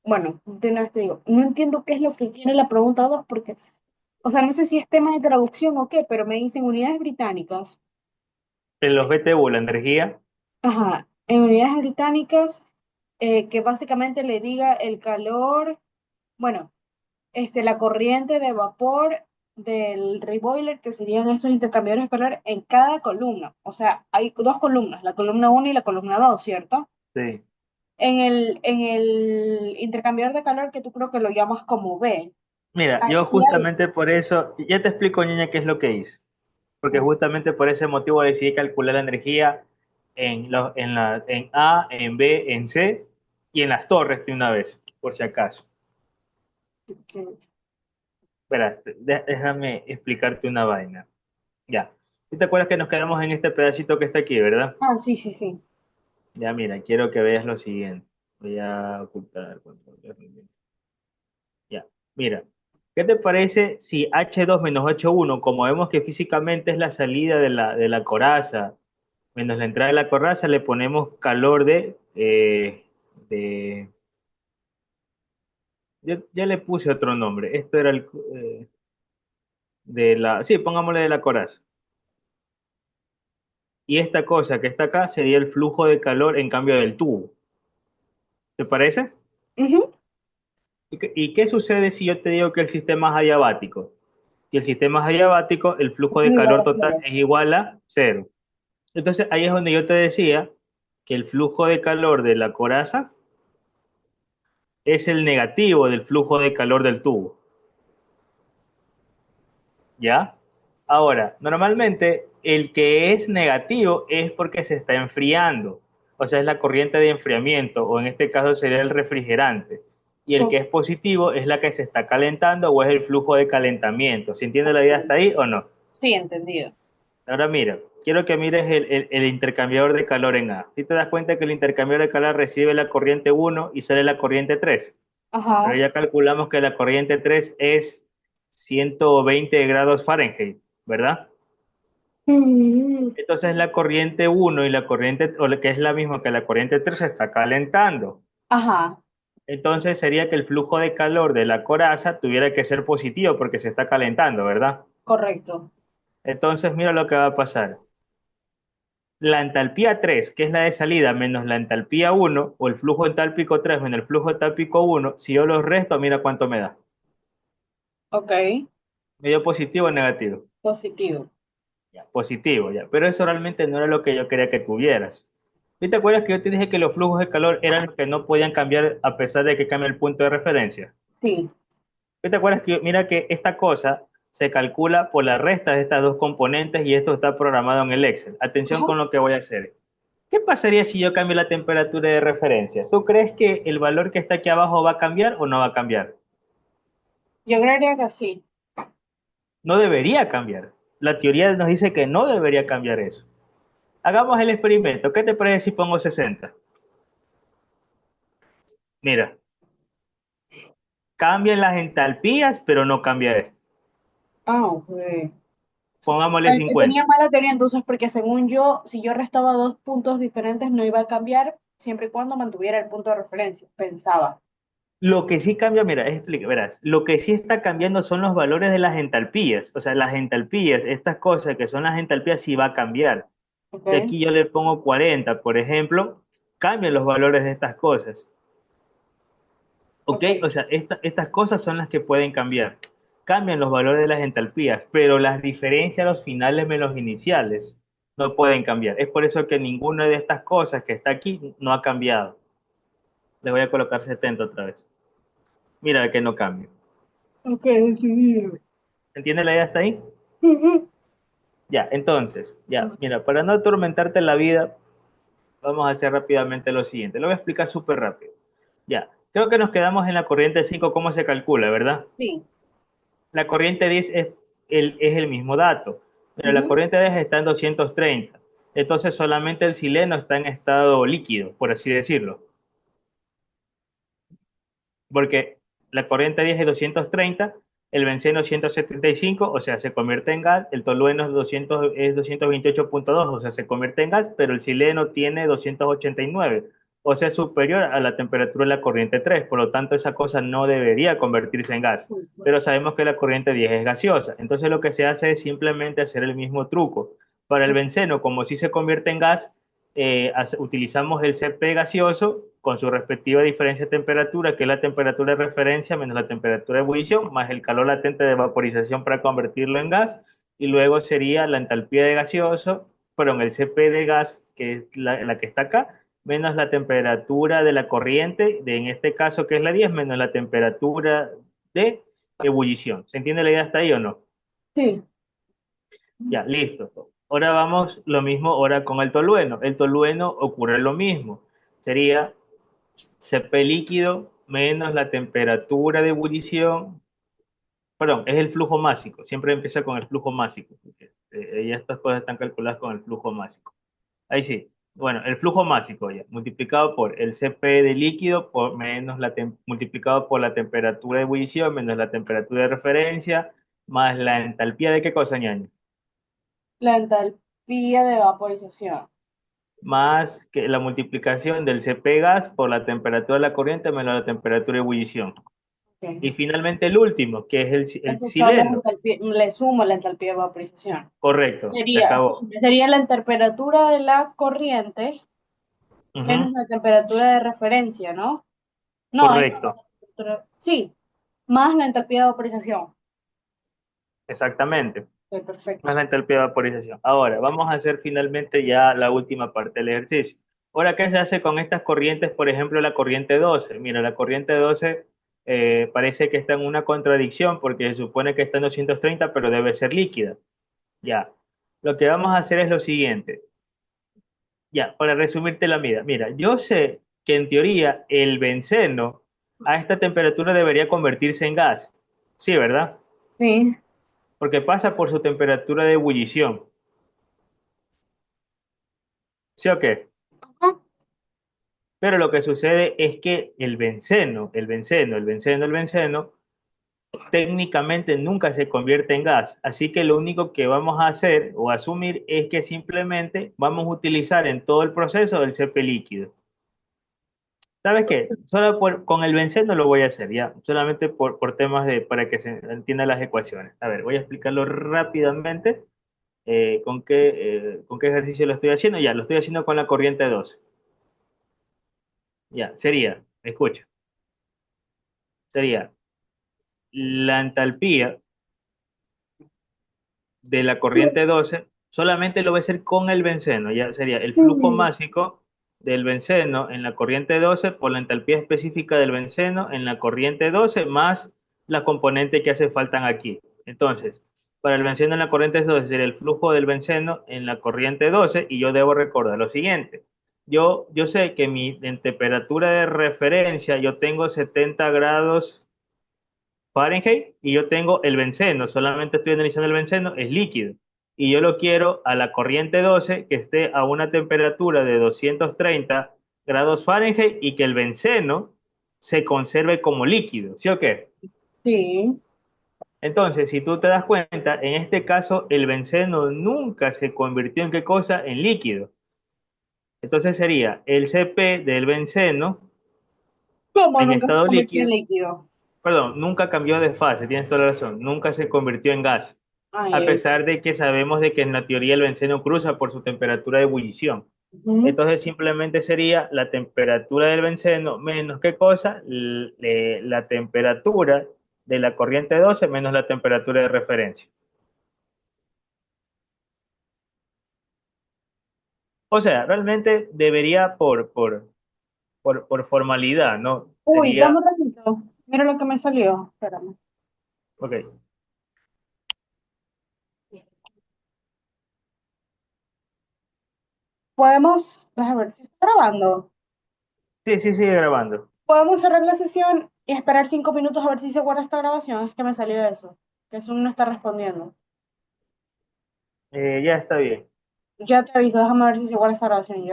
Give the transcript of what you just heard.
bueno, de una vez te digo, no entiendo qué es lo que tiene la pregunta 2 porque, o sea, no sé si es tema de traducción o qué, pero me dicen unidades británicas. En los BTU, la energía, Ajá, en unidades británicas, que básicamente le diga el calor, bueno, la corriente de vapor del reboiler, que serían esos intercambiadores de calor en cada columna. O sea, hay dos columnas, la columna uno y la columna 2, ¿cierto? sí. En el intercambiador de calor que tú creo que lo llamas como B, Mira, yo así hay. justamente por eso, ya te explico, niña, qué es lo que hice. Porque justamente por ese motivo decidí calcular la energía en A, en B, en C y en las torres de una vez, por si acaso. Ok. Espera, déjame explicarte una vaina. Ya. ¿Sí te acuerdas que nos quedamos en este pedacito que está aquí, verdad? Ah, sí, sí, sí. Ya, mira, quiero que veas lo siguiente. Voy a ocultar. Ya, mira. ¿Qué te parece si H2 menos H1, como vemos que físicamente es la salida de la coraza, menos la entrada de la coraza, le ponemos calor de ya le puse otro nombre. Esto era sí, pongámosle de la coraza. Y esta cosa que está acá sería el flujo de calor en cambio del tubo. ¿Te parece? Ujú. Y qué sucede si yo te digo que el sistema es adiabático? Si el sistema es adiabático, el flujo Eso es de igual calor a total cero. es igual a cero. Entonces ahí es donde yo te decía que el flujo de calor de la coraza es el negativo del flujo de calor del tubo. ¿Ya? Ahora, normalmente el que es negativo es porque se está enfriando, o sea, es la corriente de enfriamiento, o en este caso sería el refrigerante. Y el que Oh, es positivo es la que se está calentando o es el flujo de calentamiento. ¿Se entiende la idea hasta ahí o no? sí, entendido. Ahora mira, quiero que mires el intercambiador de calor en A. Si te das cuenta que el intercambiador de calor recibe la corriente 1 y sale la corriente 3. Pero Ajá. ya calculamos que la corriente 3 es 120 grados Fahrenheit, ¿verdad? Mm. Entonces la corriente 1 y la corriente, o la que es la misma que la corriente 3 se está calentando. Ajá, Entonces sería que el flujo de calor de la coraza tuviera que ser positivo porque se está calentando, ¿verdad? correcto. Entonces mira lo que va a pasar. La entalpía 3, que es la de salida, menos la entalpía 1, o el flujo entálpico 3 menos el flujo entálpico 1, si yo los resto, mira cuánto me da. Ok, ¿Medio positivo o negativo? positivo. Ya, positivo, ya. Pero eso realmente no era lo que yo quería que tuvieras. ¿Y te acuerdas que yo te dije que los flujos de calor eran los que no podían cambiar a pesar de que cambie el punto de referencia? Sí. ¿Y te acuerdas que mira que esta cosa se calcula por la resta de estas dos componentes y esto está programado en el Excel? Atención Ajá. con lo que voy a hacer. ¿Qué pasaría si yo cambio la temperatura de referencia? ¿Tú crees que el valor que está aquí abajo va a cambiar o no va a cambiar? Yo creería que sí. No debería cambiar. La teoría nos dice que no debería cambiar eso. Hagamos el experimento. ¿Qué te parece si pongo 60? Mira, cambian las entalpías, pero no cambia esto. Ah, ok. Pongámosle Tenía 50. mala teoría entonces porque según yo, si yo restaba dos puntos diferentes no iba a cambiar siempre y cuando mantuviera el punto de referencia, pensaba. Lo que sí cambia, mira, verás, lo que sí está cambiando son los valores de las entalpías. O sea, las entalpías, estas cosas que son las entalpías, sí va a cambiar. Ok, Si aquí yo le pongo 40, por ejemplo, cambian los valores de estas cosas. ¿Ok? ok, O sea, estas cosas son las que pueden cambiar. Cambian los valores de las entalpías, pero las diferencias a los finales menos los iniciales no pueden cambiar. Es por eso que ninguna de estas cosas que está aquí no ha cambiado. Le voy a colocar 70 otra vez. Mira que no cambia. ok, entendido. ¿Entiendes la idea hasta ahí? Ujú. Ya, entonces, ya, mira, para no atormentarte la vida, vamos a hacer rápidamente lo siguiente. Lo voy a explicar súper rápido. Ya, creo que nos quedamos en la corriente 5, cómo se calcula, ¿verdad? Sí. La corriente 10 es el mismo dato, pero la Ujú. corriente 10 está en 230. Entonces solamente el sileno está en estado líquido, por así decirlo. Porque la corriente 10 es 230, el benceno es 175, o sea, se convierte en gas, el tolueno es 228,2, o sea, se convierte en gas, pero el sileno tiene 289, o sea superior a la temperatura de la corriente 3. Por lo tanto, esa cosa no debería convertirse en gas. Sí, Pero sabemos que la corriente 10 es gaseosa. Entonces lo que se hace es simplemente hacer el mismo truco. Para el benceno, como si se convierte en gas, utilizamos el CP gaseoso con su respectiva diferencia de temperatura, que es la temperatura de referencia menos la temperatura de ebullición, más el calor latente de vaporización para convertirlo en gas, y luego sería la entalpía de gaseoso, perdón, el CP de gas, que es la que está acá, menos la temperatura de la corriente, en este caso que es la 10 menos la temperatura de ebullición. ¿Se entiende la idea hasta ahí o no? sí, Ya, listo. Ahora vamos lo mismo ahora con el tolueno. El tolueno ocurre lo mismo. Sería CP líquido menos la temperatura de ebullición. Perdón, es el flujo másico. Siempre empieza con el flujo másico, porque ya estas cosas están calculadas con el flujo másico. Ahí sí. Bueno, el flujo másico ya, multiplicado por el CP de líquido por menos multiplicado por la temperatura de ebullición menos la temperatura de referencia más la entalpía de qué cosa, ñaño, la entalpía de vaporización. más que la multiplicación del CP gas por la temperatura de la corriente menos la temperatura de ebullición. Y Ok. finalmente el último, que es el Esas son las sileno. le sumo la entalpía de vaporización. Correcto, se Sería, acabó. escúchame, sería la temperatura de la corriente menos Ujú, la temperatura de referencia, ¿no? No, ahí no, correcto, sí, más la entalpía de vaporización. exactamente. Ok, Más perfecto. la entalpía de vaporización. Ahora, vamos a hacer finalmente ya la última parte del ejercicio. Ahora, ¿qué se hace con estas corrientes? Por ejemplo, la corriente 12. Mira, la corriente 12 parece que está en una contradicción porque se supone que está en 230, pero debe ser líquida. Ya. Lo que vamos a hacer es lo siguiente. Ya, para resumirte la mida. Mira, yo sé que en teoría el benceno a esta temperatura debería convertirse en gas. Sí, ¿verdad? Sí. Porque pasa por su temperatura de ebullición. ¿Sí o qué? Ajá. Pero lo que sucede es que el benceno, técnicamente nunca se convierte en gas. Así que lo único que vamos a hacer o asumir es que simplemente vamos a utilizar en todo el proceso el CP líquido. ¿Sabes qué? Solo con el benceno lo voy a hacer, ya, solamente por temas para que se entiendan las ecuaciones. A ver, voy a explicarlo rápidamente con qué ejercicio lo estoy haciendo. Ya, lo estoy haciendo con la corriente 2. Ya, sería la entalpía de la corriente 12, solamente lo voy a hacer con el benceno, ya sería el flujo Sí. másico del benceno en la corriente 12 por la entalpía específica del benceno en la corriente 12 más la componente que hace falta aquí. Entonces, para el benceno en la corriente 12 sería el flujo del benceno en la corriente 12 y yo debo recordar lo siguiente. Yo sé que en temperatura de referencia yo tengo 70 grados Fahrenheit y yo tengo el benceno, solamente estoy analizando el benceno, es líquido. Y yo lo quiero a la corriente 12 que esté a una temperatura de 230 grados Fahrenheit y que el benceno se conserve como líquido, ¿sí o qué? Sí. Entonces, si tú te das cuenta, en este caso el benceno nunca se convirtió en qué cosa, en líquido. Entonces sería el CP del benceno ¿Cómo en nunca se estado convirtió en líquido, líquido? perdón, nunca cambió de fase, tienes toda la razón, nunca se convirtió en gas, Ay, a ay. pesar de que sabemos de que en la teoría el benceno cruza por su temperatura de ebullición. Ujú. Entonces simplemente sería la temperatura del benceno menos qué cosa, la temperatura de la corriente 12 menos la temperatura de referencia. O sea, realmente debería por formalidad, ¿no? Uy, dame Sería, un ratito. Mira lo que me salió. Espérame. ok. Podemos, déjame ver si está grabando. Sí, sí, sigue grabando. Podemos cerrar la sesión y esperar 5 minutos a ver si se guarda esta grabación. Es que me salió eso. Que Zoom no está respondiendo. Ya está bien. Ya te aviso, déjame ver si se guarda esta grabación ya.